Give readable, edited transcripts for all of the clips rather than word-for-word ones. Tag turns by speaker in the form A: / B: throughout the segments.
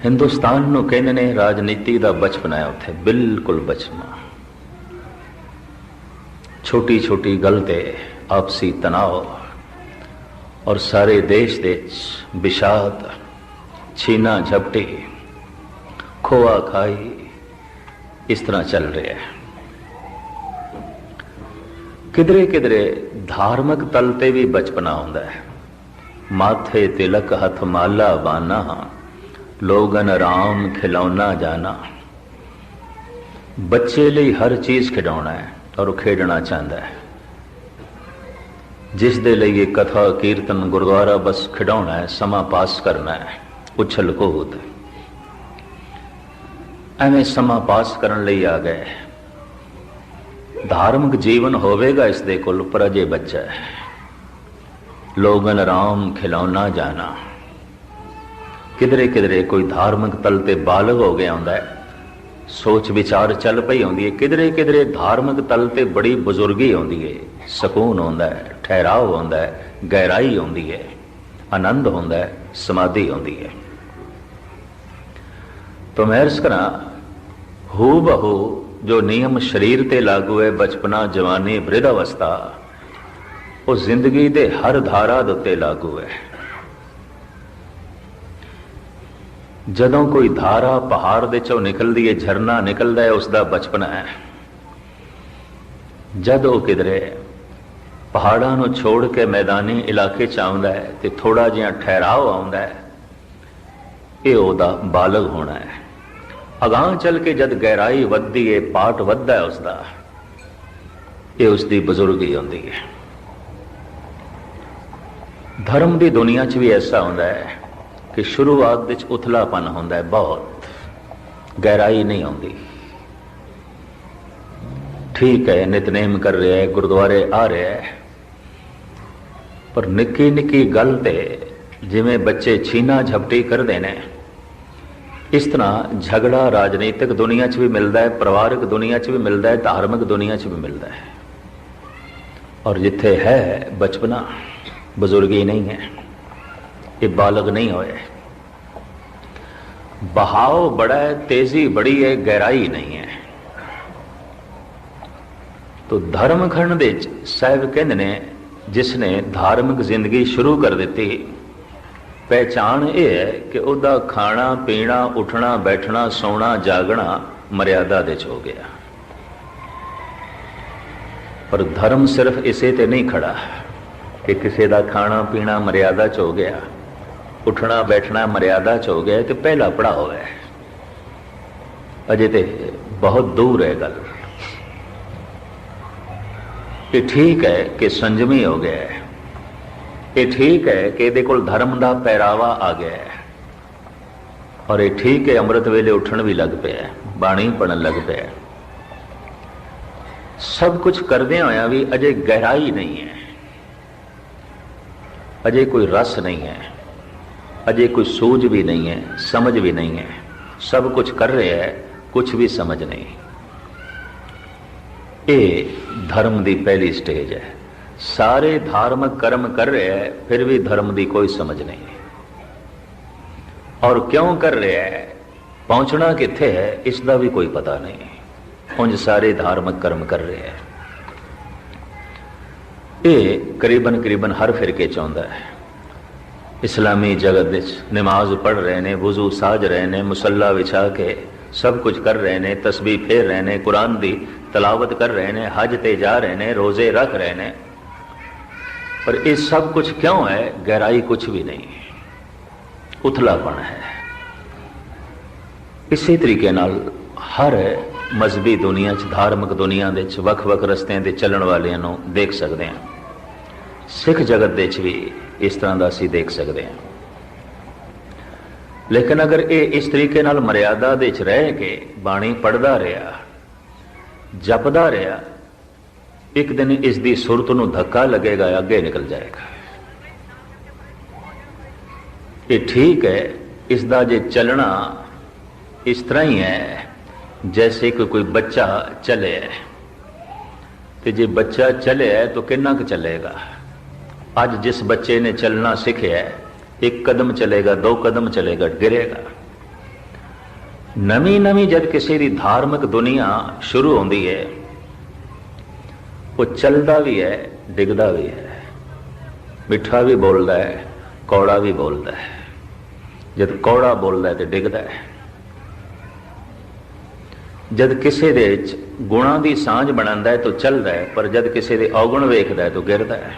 A: हिंदुस्तान नूं कहंदे ने राजनीति का बचपन है, उत्थे बिल्कुल बचपन। छोटी छोटी गल ते आपसी तनाव और सारे देश दे विषाद, छीना झपटी, खोआ खाई, इस तरह चल रहा है। किधरे किधरे धार्मिक तल ते भी बचपना आउंदा है। माथे तिलक हथ माला बाना, लोगन राम खिलौना जाना। बच्चे लिए हर चीज खिडौना है और खेडना चाहता है। जिस दे लिए कथा कीर्तन गुरुद्वारा बस खिडौना है, समा पास करना है, उछल कूद। एवें समा पास करने लिए आ गए। धार्मिक जीवन होवेगा इस दे कोल, पर अजे बच्चा है। लोगन राम खिलौना जाना। किधरे किधरे कोई धार्मिक तल ते बालग हो गया होंदा है, सोच विचार चल पई होंदी है। किधरे किधरे धार्मिक तल ते बड़ी बुजुर्गी होंदी है, सकून होंदा है, ठहराव होंदा है, गहराई होंदी है, आनंद होंदा है, समाधि होंदी है। तो मैं अर्ज करा, हू बहू जो नियम शरीर ते लागू है, बचपना जवानी वृद्धावस्था, वो जिंदगी दे हर धारा दे उत्ते लागू है। जदों कोई धारा पहाड़ दे चों निकलदी है, झरना निकलदा है, उसका बचपना है। जदों किधरे पहाड़ां नूं छोड़ के मैदानी इलाके च आउंदा है ते थोड़ा जिहा ठहराव आउंदा है, ये ओदा बालग होना है। अगां चल के जद गहराई वधदी है, पाठ वधदा है उसका, ये उसकी बुजुर्गी होंदी है। धर्म की दुनिया च भी ऐसा होंदा है कि शुरुआत विच उथलापन होंदा है, बहुत गहराई नहीं आउंदी। ठीक है, नितनेम कर रहा है, गुरुद्वारे आ रहा है, पर निक्की निक्की गल ते जिवें बच्चे छीना झपटी करते हैं, इस तरह झगड़ा राजनीतिक दुनिया च भी मिलता है, परिवारिक दुनिया च भी मिलता है, धार्मिक दुनिया च भी मिलता है। और जिथे है बचपना, बुजुर्गी नहीं है, ये बालग नहीं होए। बहाव बड़ा है, तेजी बड़ी है, गहराई नहीं है। तो धर्मखंड दे साहिब कहंदे ने, जिसने धार्मिक जिंदगी शुरू कर दी, पहचान यह है कि उदा खाना पीना, उठना बैठना, सोना जागना मर्यादा दे हो गया। पर धर्म सिर्फ इसे ते नहीं खड़ा कि किसी का खाना पीना मर्यादा च हो गया, उठना बैठना मर्यादा च हो गया, तो पहला पड़ाव है। अजे तो बहुत दूर है गल। ये ठीक है कि संजमी हो गया है, ये ठीक है कि ये कोल धर्म का पहरावा आ गया है, और ये ठीक है अमृत वेले उठन भी लग पे, बाणी पढ़न लग पे। सब कुछ करदे होया भी अजे गहराई नहीं है, अजे कोई रस नहीं है, अजे कोई सूझ भी नहीं है, समझ भी नहीं है। सब कुछ कर रहे हैं, कुछ भी समझ नहीं। ये धर्म की पहली स्टेज है। सारे धार्मिक कर्म कर रहे हैं, फिर भी धर्म की कोई समझ नहीं। और क्यों कर रहे हैं, पहुंचना किथे है, इसका भी कोई पता नहीं। उंज सारे धार्मिक कर्म कर रहे हैं। ये करीबन करीबन हर फिरके चाहता है। इस्लामी जगत विच नमाज पढ़ रहे हैं, वुजू साज रहे हैं, मुसल्ला विछा के सब कुछ कर रहे हैं, तस्बीह फेर रहे हैं, कुरान की तलावत कर रहे हैं, हज ते जा रहे हैं, रोजे रख रहे हैं। पर ये सब कुछ क्यों है, गहराई कुछ भी नहीं, उथलापन है। इसी तरीके नाल हर मजहबी दुनिया च, धार्मिक दुनिया दे च वख-वख रस्तियां ते चलण वालियां नूं देख सकते हैं। सिख जगत दे च भी इस तरह का असीं देख सकते हैं। लेकिन अगर ये इस तरीके नाल मर्यादा दे च रह के बाणी पढ़दा रहा, जपदा रहा, एक दिन इसकी सुरत नूं धक्का लगेगा, अगे निकल जाएगा। ये ठीक है, इसका जे चलना इस तरह ही है जैसे कि कोई बच्चा चले, तो जे बच्चा चले तो कितना क चलेगा। आज जिस बच्चे ने चलना सीखे है, एक कदम चलेगा, दो कदम चलेगा, गिरेगा। नवीं नवीं जद किसी की धार्मिक दुनिया शुरू होती है, वो चलता भी है, डिगदा भी है, मिठा भी बोलता है, कौड़ा भी बोलता है। जद कौड़ा बोलता है तो डिगदा है। जद किसी दे गुणां दी सांझ बनांदा है तो चलता है, पर जद किसी दे अवगुण वेखदा है तो गिरदा है।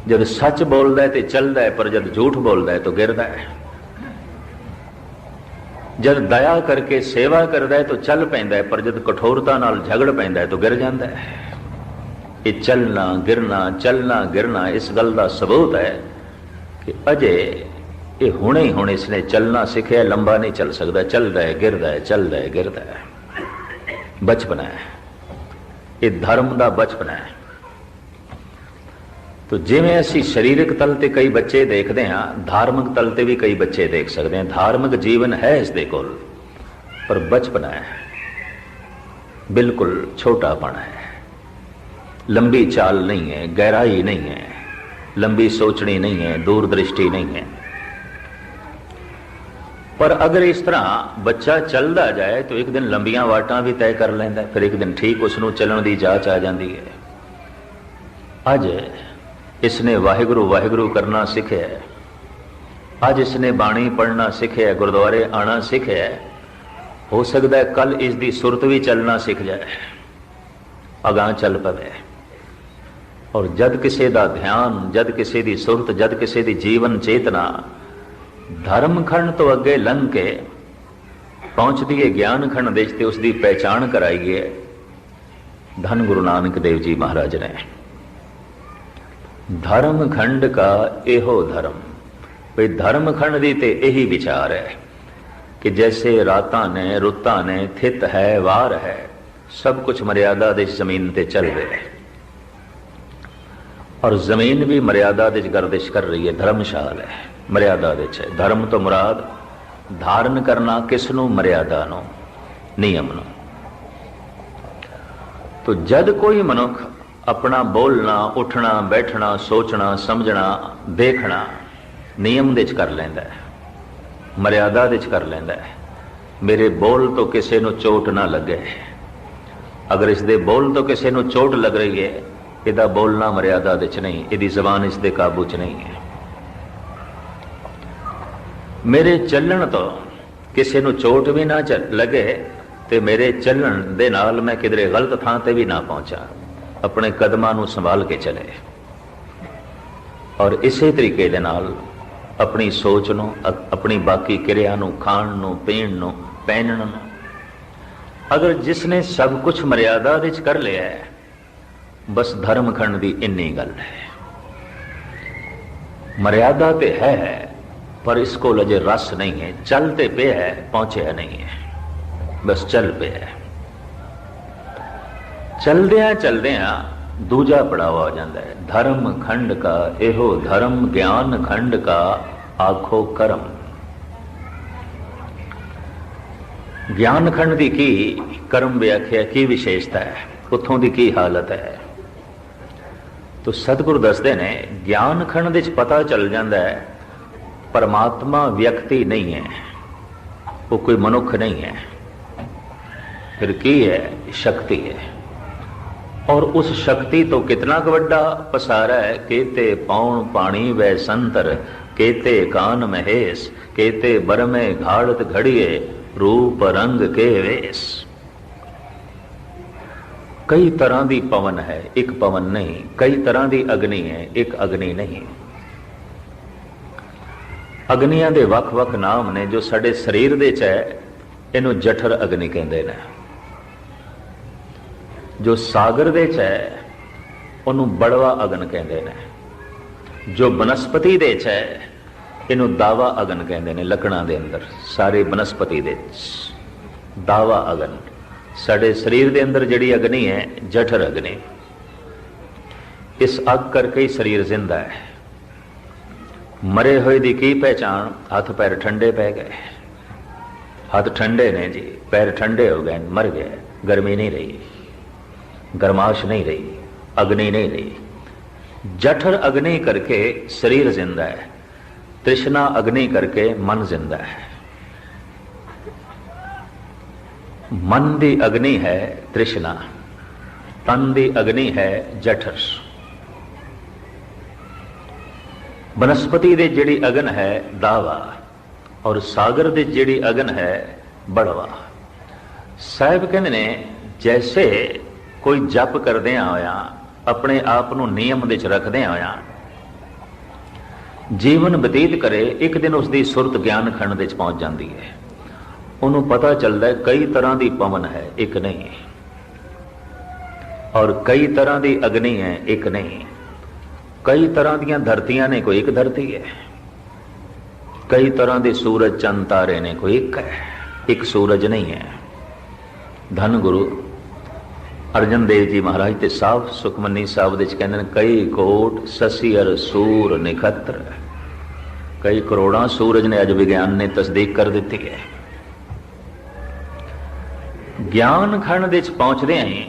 A: जद सच बोलता है तो चलता है, पर जद झूठ बोलता है तो गिरदा है। जद दया करके सेवा करता है तो चल पैंदा है, पर जद कठोरता नाल झगड़ पैंदा है तो गिर जाता है। ये चलना गिरना इस गल का सबूत है कि अजे ये हुणे ही हुणे इसने चलना सीखिया, लंबा नहीं चल सकता, चलता है गिरदा है, चलता है गिरदा है। बचपना है, ये धर्म का बचपना है। तो जिवें असीं शरीरक तल ते कई बच्चे देखते हैं, धार्मिक तल ते भी कई बच्चे देख सकते हैं। धार्मिक जीवन है इसदे कोल, पर बचपना है, बिल्कुल छोटापन है, लंबी चाल नहीं है, गहराई नहीं है, लंबी सोचनी नहीं है, दूरदृष्टि नहीं है। पर अगर इस तरह बच्चा चलता जाए तो एक दिन लंबियां वाटां भी तय कर लेंदा, फिर एक दिन ठीक उसनूं चलण दी जाच आ जाती है। अज इसने वाहिगुरू वाहिगुरू करना सीखिया, अज इसने बाणी पढ़ना सीखिया, गुरुद्वारे आना सीखिया। हो सकता है कल इसकी सुरत भी चलना सीख जाए, अगां चल पवे। और जद किसी का ध्यान, जद किसी की सुरत, जद किसी की जीवन चेतना धर्म खंड तो अगे लंघ के पहुंचती है ज्ञान खंड देश ते उसकी पहचान कराई है धन गुरु नानक देव जी महाराज ने। धर्म खंड का एहो धर्म, भाई धर्म खंड दी ते यही विचार है कि जैसे रातां ने रुतां ने थित है वार है, सब कुछ मर्यादा दे जमीन ते चल रहे है, और जमीन भी मर्यादा दे गर्दिश कर रही है। धर्मशाल है, मर्यादा दे है। धर्म तो मुराद धारण करना किसनों, मर्यादा नो, नियम नो। तो जद कोई मनुख अपना बोलना, उठना, बैठना, सोचना, समझना, देखना नियम दे कर लेंदा है, मर्यादा दे कर लेंदा है। मेरे बोल तो किसी नूं चोट ना लगे, अगर इसदे बोल तो किसी नूं चोट लग रही है, इहदा बोलना मर्यादा दे नहीं, इहदी ज़बान इसदे काबू च नहीं है। मेरे चलण तो किसी नूं चोट भी ना लगे, तो मेरे चलण दे नाल मैं किधरे गलत थां ते भी ना पहुंचा, अपने कदमां नूं संभाल के चले। और इसे तरीके दे नाल अपनी सोच नूं, अपनी बाकी क्रिया नूं, खाण नूं, पीण नूं, पहनण नूं, अगर जिसने सब कुछ मर्यादा विच कर लिया है, बस धर्म खंड दी इन्नी गल है। मर्यादा ते है पर इसको लजे रस नहीं है, चलते पे है, पहुंचे नहीं है, बस चल पे है। चलद्या दूजा पड़ाव आ जाता है, धर्म खंड का एहो धर्म, ज्ञान खंड का आखो कर्म। ज्ञान खंड की की कर्म व्याख्या की विशेषता है, उतों की की हालत है। तो सतगुरु दसते ने ज्ञान खंड विच पता चल जाता है परमात्मा व्यक्ति नहीं है, वो कोई मनुख नहीं है, फिर की है, शक्ति है। और उस शक्ति तो कितना वड्डा पसारा है, केते पौण पानी वै संतर, केते कान महेश, केते बरमे घाड़त घड़िए, रूप रंग के वेश। कई तरह की पवन है, एक पवन नहीं, कई तरह की अग्नि है, एक अग्नि नहीं। अग्नियां दे वख-वख नाम ने, जो साडे शरीर दे च है, इनू जठर अग्नि कहते हैं। जो सागर दे च है, उन्होंने बड़वा अगन कहते हैं। जो बनस्पति दे च है, इनू दावा अगन कहते हैं। लकड़ा दे अंदर सारे बनस्पति दे दावा अगन, साडे शरीर दे अंदर जिहड़ी अग्नि है, जठर अग्नि। इस अग करके ही शरीर जिंदा है। मरे हुए की की पहचान, हाथ पैर ठंडे पै गए, हाथ ठंडे ने जी, पैर ठंडे हो गए, मर गए। गर्मी नहीं रही, गर्माश नहीं रही, अग्नि नहीं रही। जठर अग्नि करके शरीर जिंदा है, तृष्णा अग्नि करके मन जिंदा है। मन दी अग्नि है तृष्णा, तन दी अग्नि है जठर। वनस्पति दे जिहड़ी अगन है दावा और सागर दे जिहड़ी अगन है बड़वा। साहिब कहंदे ने जैसे कोई जप करदे होया अपने आप नूं नियम दे च रखदे होया जीवन बतीत करे, एक दिन उसकी सुरत ज्ञान खंड दे च पहुंच जाती है। उन्होंने पता चलता है कई तरह की पवन है, एक नहीं, और कई तरह की अग्नि है, एक नहीं, कई तरह दी धरतियां ने, कोई एक धरती है, कई तरह के सूरज चंद तारे ने, कोई एक है, एक सूरज नहीं है। धन गुरु अर्जन देव जी महाराज ते साहब सुखमनी साहब दे कहते हैं कई कोट ससियर सूर निखत्र, कई करोड़ा सूरज ने अज विज्ञान ने तस्दीक कर दी है। ज्ञान खंड दे पहुंचदे ही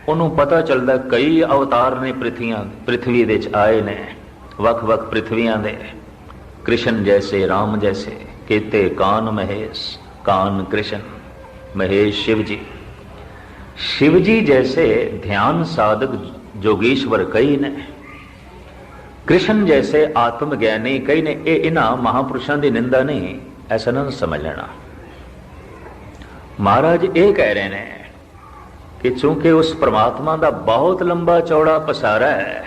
A: उन्होंने पता चलता कई अवतार ने पृथ्वी दे आए ने, वख वख पृथ्वियां दे, कृष्ण जैसे राम जैसे, केते कान महेश, कान कृष्ण महेश शिव जी, शिव जी जैसे ध्यान साधक जोगीश्वर कई ने, कृष्ण जैसे आत्मज्ञानी कई ने। ये इन्हां महापुरुषों की निंदा नहीं, ऐसा ना समझ लेना। महाराज ये कह रहे हैं कि चूंकि उस परमात्मा का बहुत लंबा चौड़ा पसारा है,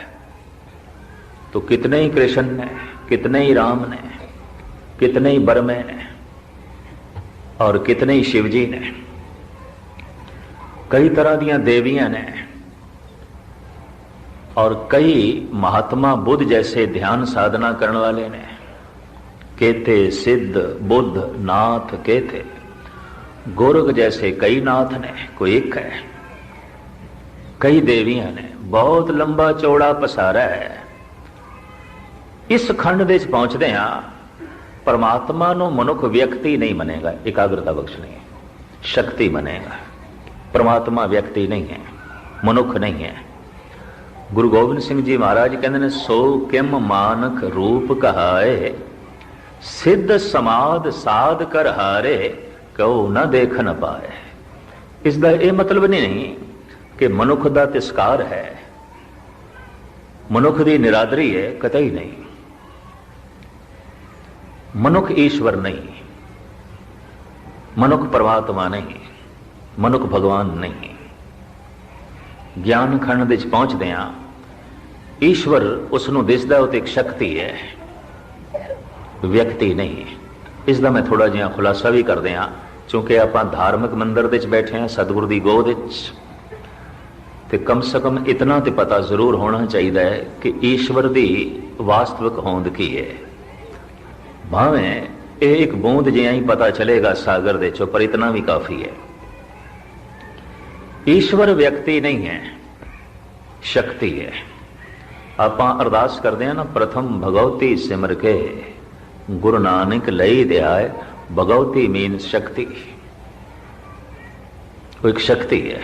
A: तो कितने ही कृष्ण ने, कितने ही राम ने, कितने ही बरमे ने, और कितने ही शिव जी ने, कई तरह दी देवियां ने, और कई महात्मा बुद्ध जैसे ध्यान साधना करने वाले ने, केते सिद्ध बुद्ध नाथ केते, गोरख जैसे कई नाथ ने, कोई एक है, कई देवियां ने, बहुत लंबा चौड़ा पसारा है। इस खंड दे पहुंचते हाँ परमात्मा नो मनुख व्यक्ति नहीं मनेगा, एकाग्रता बख्शनी शक्ति मनेगा। परमात्मा व्यक्ति नहीं है, मनुख नहीं है। गुरु गोबिंद सिंह जी महाराज कहते हैं सो किम मानक रूप कहाए, सिद्ध समाध साध कर हारे, कहो न देख न पाए। इसका यह मतलब नहीं कि मनुख का तिस्कार है, मनुख की निरादरी है, कतई नहीं। मनुख ईश्वर नहीं, मनुख परमात्मा नहीं, मनुख भगवान नहीं। ज्ञान खंड दे पहुंचते हैं ईश्वर उसनों दिसदा वो एक शक्ति है, व्यक्ति नहीं। इसका मैं थोड़ा जिहा खुलासा भी कर दें, चूंकि आप धार्मिक मंदिर दे बैठे हैं सतगुरु की गोद ते कम से कम इतना तो पता जरूर होना चाहिए है कि ईश्वर की वास्तविक होंद की है। भावें एक बूंद जिहा ही पता चलेगा सागर दे चो, पर इतना भी काफी है। ईश्वर व्यक्ति नहीं है, शक्ति है। आप अरदास करते हैं ना, प्रथम भगवती सिमर के गुरु नानक लई दयाए, भगवती मीन शक्ति। वो एक शक्ति है,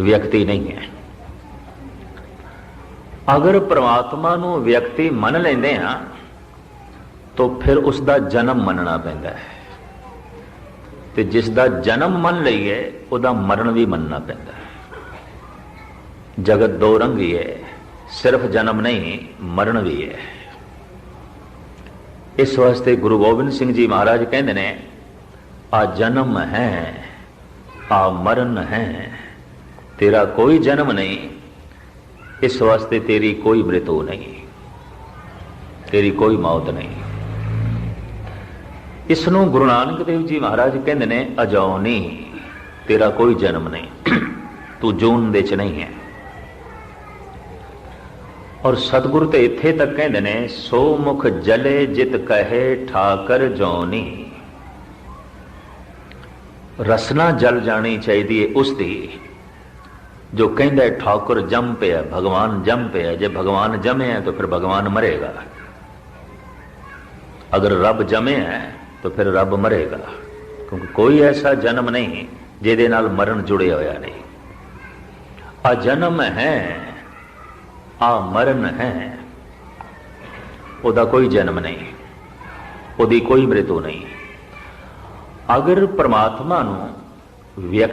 A: व्यक्ति नहीं है। अगर परमात्मा नू व्यक्ति मन लेंदे हैं तो फिर उसका जन्म मनना पैंदा है, ते जिसका जन्म मन लईए उहदा मरण भी मनना पैंदा है। जगत दो रंगी है, सिर्फ जन्म नहीं मरण भी है। इस वास्ते गुरु गोबिंद सिंह जी महाराज कहते ने आ जन्म है आ मरण है, तेरा कोई जन्म नहीं, इस वास्ते तेरी कोई मृत्यु नहीं, तेरी कोई मौत नहीं। इसनों गुरु नानक देव जी महाराज कहते ने अजौनी, तेरा कोई जन्म नहीं, तू जून दे च नहीं है। और सतगुरु तो इत्थे तक कहते ने सो मुख जले जित कहे ठाकर जौनी। रसना जल जानी चाहिए उसकी जो कहता ठाकुर जम पे है, भगवान जम पे है। जे भगवान जमे है तो फिर भगवान मरेगा, अगर रब जमे है तो फिर रब मरेगा, क्योंकि कोई ऐसा जन्म नहीं जिहदे नाल मरण जुड़े होया नहीं। आ जन्म है आ मरण है, उहदा कोई जन्म नहीं, उहदी कोई मृत्यु नहीं। अगर परमात्मा ਨੂੰ